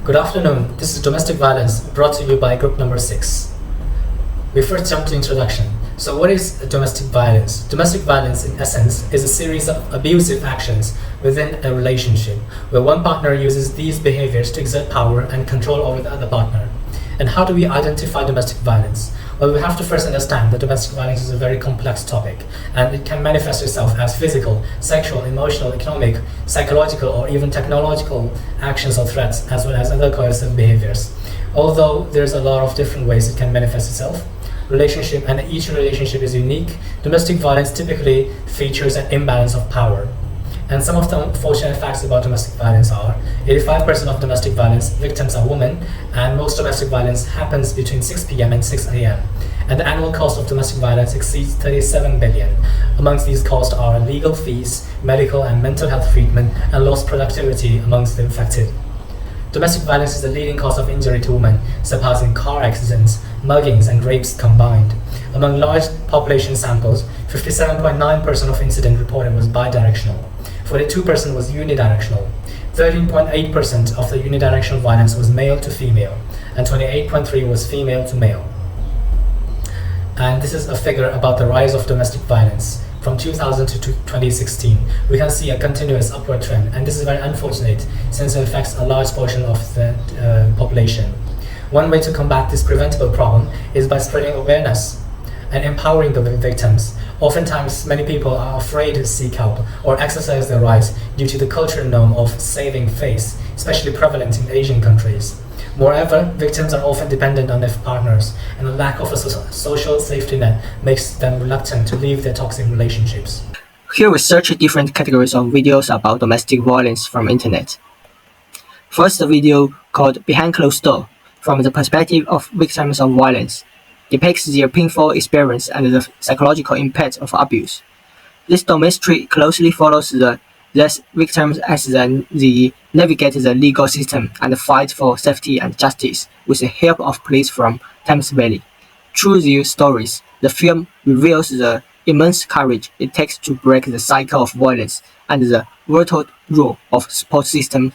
Good afternoon, this is Domestic Violence brought to you by Group6. We first jump to introduction. So what is domestic violence? Domestic violence in essence is a series of abusive actions within a relationship where one partner uses these behaviors to exert power and control over the other partner. And how do we identify domestic violence? Well, we have to first understand that domestic violence is a very complex topic, and it can manifest itself as physical, sexual, emotional, economic, psychological, or even technological actions or threats, as well as other coercive behaviors. Although there's a lot of different ways it can manifest itself, each relationship is unique. Domestic violence typically features an imbalance of power. And some of the unfortunate facts about domestic violence are 85% of domestic violence victims are women, and most domestic violence happens between 6 p.m. and 6 a.m. And the annual cost of domestic violence exceeds 37 billion. Amongst these costs are legal fees, medical and mental health treatment, and lost productivity amongst the affected. Domestic violence is the leading cause of injury to women, surpassing car accidents, muggings, and rapes combined. Among large population samples, 57.9% of incidents reported was bidirectional. 42% was unidirectional, 13.8% of the unidirectional violence was male to female, and 28.3% was female to male. And this is a figure about the rise of domestic violence. From 2000 to 2016, we can see a continuous upward trend, and this is very unfortunate since it affects a large portion of the population. One way to combat this preventable problem is by spreading awareness and empowering the victims. Oftentimes, many people are afraid to seek help or exercise their rights due to the cultural norm of saving face, especially prevalent in Asian countries. Moreover, victims are often dependent on their partners, and a lack of a social safety net makes them reluctant to leave their toxic relationships. Here we search different categories of videos about domestic violence from internet. First, a video called Behind Closed Door, from the perspective of victims of violence, depicts their painful experience and the psychological impact of abuse. This documentary closely follows the victims as they navigate the legal system and fight for safety and justice with the help of police from Thames Valley. Through their stories, the film reveals the immense courage it takes to break the cycle of violence and the vital role of support systems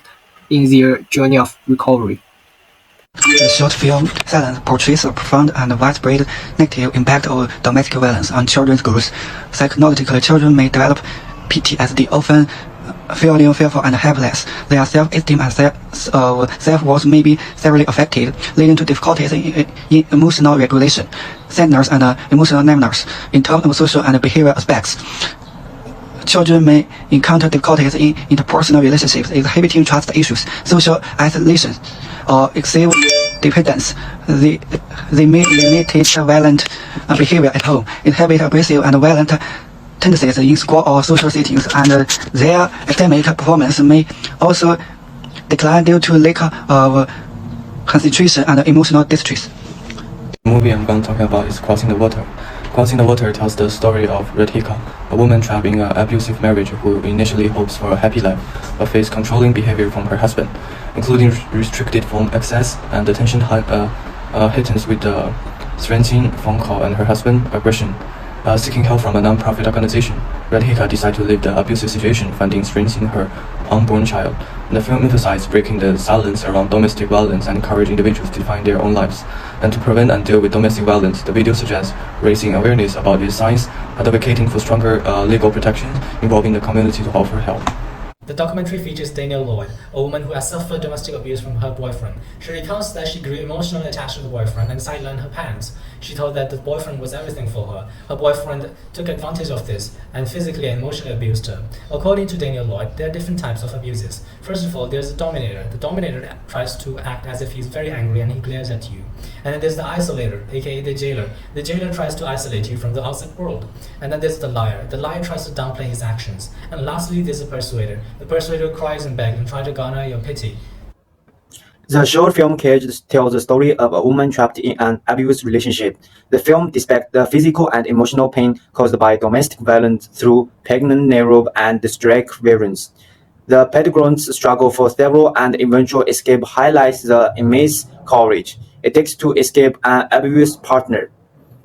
in their journey of recovery. The short film Silence portrays a profound and widespread negative impact of domestic violence on children's growth. Psychologically, children may develop PTSD, often feeling fearful and helpless. Their self-esteem and self-worth may be severely affected, leading to difficulties in emotional regulation, sadness, and emotional numbness in terms of social and behavioral aspects. Children may encounter difficulties in interpersonal relationships, exhibiting trust issues, social isolation, or excessive dependence. They may imitate violent behavior at home, inhibit aggressive and violent tendencies in school or social settings, and their academic performance may also decline due to lack of concentration and emotional distress. The movie I'm going to talk about is Crossing the Water. Crossing the Water tells the story of Radhika, a woman trapped in an abusive marriage who initially hopes for a happy life, but faces controlling behavior from her husband, including restricted phone access and attention heightens with the threatening phone call and her husband's aggression. Seeking help from a non-profit organization, Radhika decided to leave the abusive situation, finding strength in her unborn child. The film emphasizes breaking the silence around domestic violence and encourage individuals to define their own lives. And to prevent and deal with domestic violence, the video suggests raising awareness about its signs, advocating for stronger legal protection, involving the community to offer help. The documentary features Danielle Lloyd, a woman who has suffered domestic abuse from her boyfriend. She recounts that she grew emotionally attached to the boyfriend and sidelined her parents. She thought that the boyfriend was everything for her. Her boyfriend took advantage of this and physically and emotionally abused her. According to Danielle Lloyd, there are different types of abuses. First of all, there's the dominator. The dominator tries to act as if he's very angry and he glares at you. And then there's the isolator, aka the jailer. The jailer tries to isolate you from the outside world. And then there's the liar. The liar tries to downplay his actions. And lastly, there's the persuader. The persuader cries and begs and tries to garner your pity. The short film Cage tells the story of a woman trapped in an abusive relationship. The film depicts the physical and emotional pain caused by domestic violence through pregnant narrow and distress violence. The protagonist's struggle for survival and eventual escape highlights the immense courage it takes to escape an abusive partner.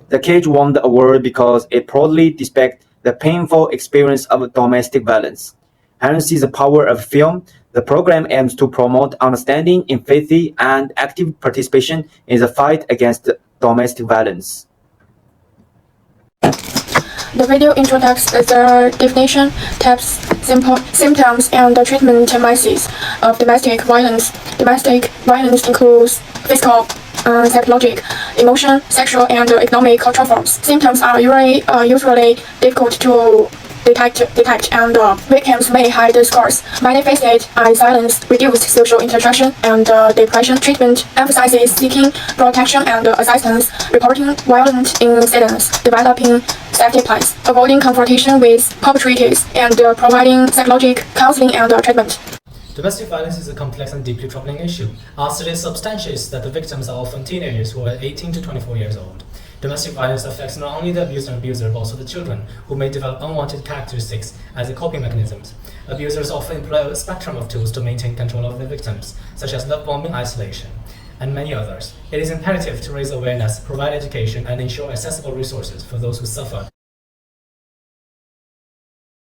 The Cage won the award because it proudly depicts the painful experience of domestic violence. Harnessing the power of film, The program aims to promote understanding, empathy, and active participation in the fight against domestic violence. The video introduces the definition, types, symptoms, and the treatment methods of domestic violence. Domestic violence includes physical, psychological, emotional, sexual, and economic cultural forms. Symptoms are usually difficult to detect, and victims may hide the scars. Manifested as silence, reduced social interaction, and depression. Treatment emphasizes seeking protection and assistance, reporting violent incidents, developing safety plans, avoiding confrontation with perpetrators, and providing psychological counseling and treatment. Domestic violence is a complex and deeply troubling issue. Our study substantiates that the victims are often teenagers who are 18 to 24 years old. Domestic violence affects not only the abused and abuser, but also the children, who may develop unwanted characteristics as a coping mechanisms. Abusers often employ a spectrum of tools to maintain control of their victims, such as love bombing, isolation, and many others. It is imperative to raise awareness, provide education, and ensure accessible resources for those who suffer.